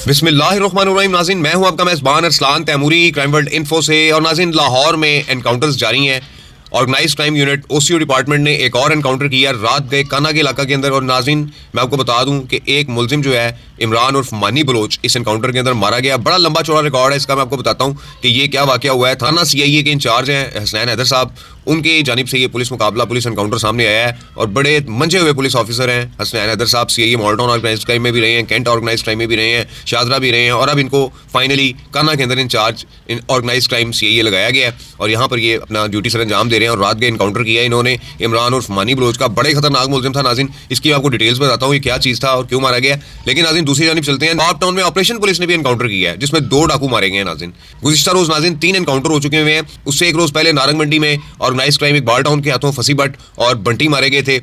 बिस्मिल्लाहिर्रहमानिर्रहीम। नाज़रीन, मैं हूं आपका मेज़बान Arsalan Taimuri crime world info से। और नाज़रीन, लाहौर में एनकाउंटर्स जारी हैं। Organize crime unit OCO department ने एक और एनकाउंटर किया रात गए काना के इलाका के अंदर। और नाज़रीन, मैं आपको बता दूं कि एक मुलजिम जो है इमरान उर्फ मानी बलोच इस एनकाउंटर के अंदर मारा गया। बड़ा लंबा चौड़ा रिकॉर्ड है इसका। मैं आपको बताता हूं कि ये क्या वाकया हुआ है। थाना CIA के इंचार्ज हैं हसनैन हैदर साहब, उनकी जानिब से ये पुलिस मुकाबला पुलिस एनकाउंटर सामने आया है। और बड़े मंजे हुए पुलिस ऑफिसर हैं हसनैन हैदर साहब। CIA मॉडल ऑर्गेनाइज क्राइम में भी रहे हैं, कैंट ऑर्गेनाइज क्राइम में भी रहे हैं, शाहदरा भी रहे हैं, और अब इनको फाइनली काना के अंदर इंचार्ज ऑर्गेनाइज क्राइम CIA लगाया गया है। और यहाँ पर ये अपना ड्यूटी सर अंजाम दे रहे हैं। और रात के एनकाउंटर किया इन्होंने इमरान उर्फ मानी बलोच का। बड़े खतरनाक मुलजिम था नाज़रीन, इसकी आपको डिटेल्स बताता हूँ ये क्या चीज़ था और क्यों मारा गया। लेकिन नाज़रीन, दूसरी जानिब चलते हैं। नवाब टाउन में ऑपरेशन पुलिस ने भी एनकाउंटर किया है जिसमें 2 डाकू मारे गए हैं नाज़रीन। गुज़िश्ता रोज नाज़रीन 3 एनकाउंटर हो चुके हुए हैं। उससे एक रोज़ पहले नारंग मंडी में ऑर्गेनाइज क्राइम इकबाल टाउन के हाथों फसी भट्ट और बंटी मारे गए थे।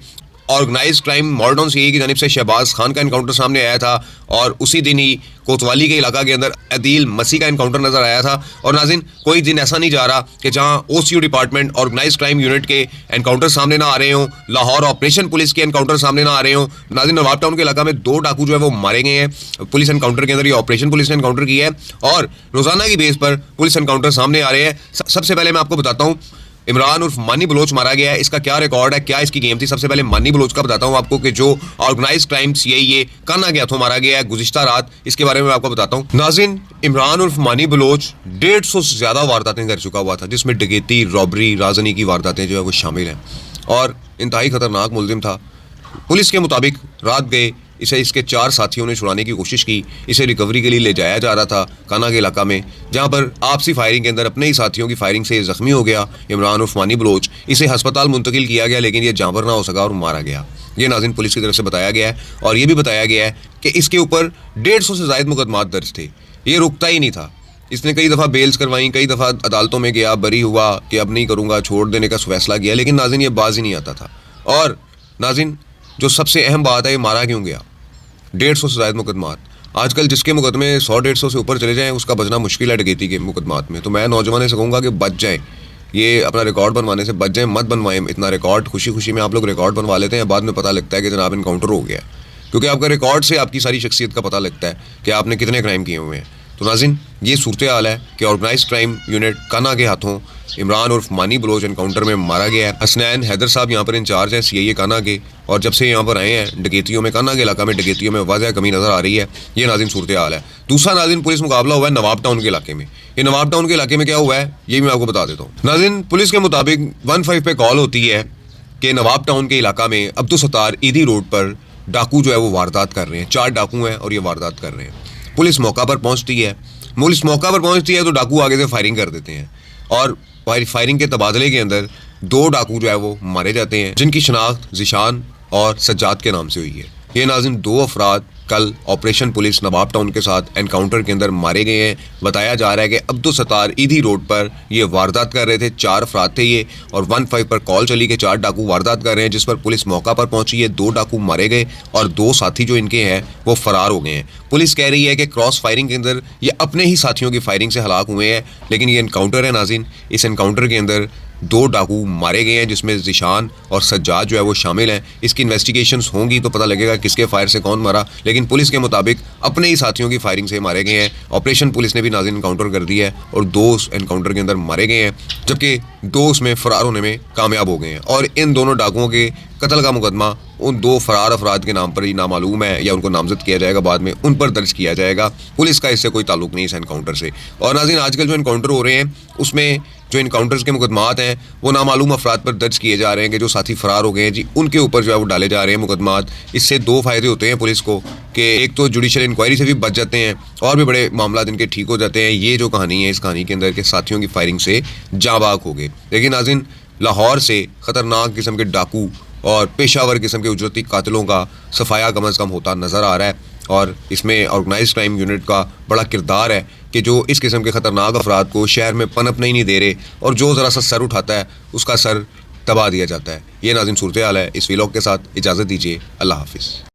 ऑर्गेनाइज क्राइम मॉडर्न CA की जानिब से शहबाज खान का एनकाउंटर सामने आया था। और उसी दिन ही कोतवाली के इलाका के अंदर अदील मसीह का एनकाउंटर नजर आया था। और नाज़रीन, कोई दिन ऐसा नहीं जा रहा कि जहां OCO department organize crime unit के एनकाउंटर सामने ना आ रहे हों, लाहौर ऑपरेशन पुलिस के एनकाउंटर सामने ना आ रहे हों। नाज़रीन, नवाब टाउन के इलाका में 2 डाकू जो है वो मारे गए हैं पुलिस एनकाउंटर के अंदर। ये ऑपरेशन पुलिस ने एनकाउंटर किया है और रोजाना की बेस पर पुलिस एनकाउंटर सामने आ रहे हैं। सबसे पहले मैं आपको बताता हूँ इमरान उर्फ मानी बलोच मारा गया है। इसका क्या रिकॉर्ड है, क्या इसकी गेम थी। सबसे पहले मानी बलोच का बताता हूँ आपको कि जो ऑर्गेनाइज क्राइम CIA काना के हाथों मारा गया है गुज़िश्ता रात, इसके बारे में आपको बताता हूँ। नाज़रीन, इमरान उर्फ मानी बलोच 150 से ज़्यादा वारदातें कर चुका हुआ था, जिसमें डकैती, रॉबरी, राजनी की वारदातें जो है वो शामिल हैं। और इंतहाई खतरनाक मुलजिम था। पुलिस के मुताबिक रात गए इसे इसके 4 साथियों ने छुड़ाने की कोशिश की। इसे रिकवरी के लिए ले जाया जा रहा था काना के इलाका में, जहां पर आपसी फायरिंग के अंदर अपने ही साथियों की फायरिंग से जख्मी हो गया इमरान उर्फ मानी बलोच। इसे अस्पताल मुंतकिल किया गया, लेकिन ये जांबर ना हो सका और मारा गया। ये नाज़रीन पुलिस की तरफ से बताया गया है। और ये भी बताया गया है कि इसके ऊपर 150 से ज़ायद मुकदमात दर्ज थे। ये रुकता ही नहीं था। इसने कई दफ़ा बेल्स करवाई, कई दफ़ा अदालतों में गया, बरी हुआ कि अब नहीं करूँगा, छोड़ देने का फैसला किया। लेकिन नाज़रीन, ये बाज ही नहीं आता था। और नाज़रीन, जो सबसे अहम बात है, ये मारा क्यों गया। 150 से ज़ायद मुकदमात। आजकल जिसके मुकदमे 100-150 से ऊपर चले जाएं उसका बचना मुश्किल है डकैती के मुकदमात में। तो मैं नौजवानों से कहूँगा कि बच जाएं, ये अपना रिकॉर्ड बनवाने से बच जाएं, मत बनवाएं इतना रिकॉर्ड। खुशी खुशी में आप लोग रिकॉर्ड बनवा लेते हैं, बाद में पता लगता है कि जनाब इनकाउंटर हो गया। क्योंकि आपका रिकॉर्ड से आपकी सारी शख्सियत का पता लगता है कि आपने कितने क्राइम किए हुए हैं। तो नाज़रीन, ये सूरत हाल है कि ऑर्गेनाइज क्राइम यूनिट काना के हाथों इमरान उर्फ मानी बलोच एनकाउंटर में मारा गया है। हसनैन हैदर साहब यहाँ पर इंचार्ज हैं CIA काना के, और जब से यहाँ पर आए हैं डकैतियों में, काना के इलाका में डकैतियों में वाज़ह कमी नज़र आ रही है। ये नाज़रीन सूरत हाल है। दूसरा नाज़रीन, पुलिस मुकाबला हुआ है नवाब टाउन के इलाके में। ये नवाब टाउन के इलाके में क्या हुआ है ये भी मैं आपको बता देता हूँ। नाज़रीन, पुलिस के मुताबिक 15 पे कॉल होती है कि नवाब टाउन के इलाका में अब्दुल सत्तार ईदी रोड पर डाकू जो है वो वारदात कर रहे हैं। 4 डाकू हैं और ये वारदात कर रहे हैं। पुलिस मौका पर पहुँचती है तो डाकू आगे से फायरिंग कर देते हैं। और फायरिंग के तबादले के अंदर 2 डाकू जो है वो मारे जाते हैं, जिनकी शनाख्त ज़िशान और सज्जाद के नाम से हुई है। ये नाज़रीन 2 अफराद कल ऑपरेशन पुलिस नवाब टाउन के साथ एनकाउंटर के अंदर मारे गए हैं। बताया जा रहा है कि अब्दुल सत्तार ईदी रोड पर ये वारदात कर रहे थे। 4 अफराद थे ये, और 15 पर कॉल चली कि 4 डाकू वारदात कर रहे हैं, जिस पर पुलिस मौका पर पहुंची है। 2 डाकू मारे गए और 2 साथी जो इनके हैं वो फरार हो गए हैं। पुलिस कह रही है कि क्रॉस फायरिंग के अंदर ये अपने ही साथियों की फायरिंग से हलाक हुए हैं। लेकिन ये एनकाउंटर है नाज़रीन, इस एनकाउंटर के अंदर 2 डाकू मारे गए हैं, जिसमें ज़िशान और सज्जाद जो है वो शामिल हैं। इसकी इन्वेस्टिगेशंस होंगी तो पता लगेगा किसके फायर से कौन मारा। लेकिन पुलिस के मुताबिक अपने ही साथियों की फायरिंग से मारे गए हैं। ऑपरेशन पुलिस ने भी नाज़रीन एनकाउंटर कर दिया है और 2 एनकाउंटर के अंदर मारे गए हैं, जबकि 2 उसमें फ़रार होने में कामयाब हो गए हैं। और इन दोनों डाकुओं के कत्ल का मुकदमा उन 2 फरार अफराद के नाम पर ही नामालूम है, या उनको नामजद किया जाएगा, बाद में उन पर दर्ज किया जाएगा। पुलिस का इससे कोई ताल्लुक नहीं इस एनकाउंटर से। और नाज़रीन, आजकल जो एनकाउंटर हो रहे हैं उसमें जो इनकाउंटर्स के मुकदमात हैं वो नामालूम अफराद पर दर्ज किए जा रहे हैं कि जो साथी फरार हो गए हैं जी, उनके ऊपर जो है वो डाले जा रहे हैं मुकदमात। इससे 2 फ़ायदे होते हैं पुलिस को कि एक तो जुडिशल इंक्वायरी से भी बच जाते हैं और भी बड़े मामला इनके ठीक हो जाते हैं। ये जो कहानी है, इस कहानी के अंदर के साथियों की फायरिंग से जाँबाक हो गए। लेकिन नाज़रीन, लाहौर से ख़तरनाक किस्म के डाकू और पेशावर किस्म के उजरती कातिलों का सफाया कम अज़ कम होता नज़र आ रहा है। और इसमें ऑर्गेनाइज क्राइम यूनिट का बड़ा किरदार है कि जो इस किस्म के ख़तरनाक अफराद को शहर में पनपने ही नहीं दे रहे, और जो ज़रा सा सर उठाता है उसका सर दबा दिया जाता है। ये नाज़रीन सूरत हाल है। इस व्लॉग के साथ इजाज़त दीजिए। अल्लाह हाफिज़।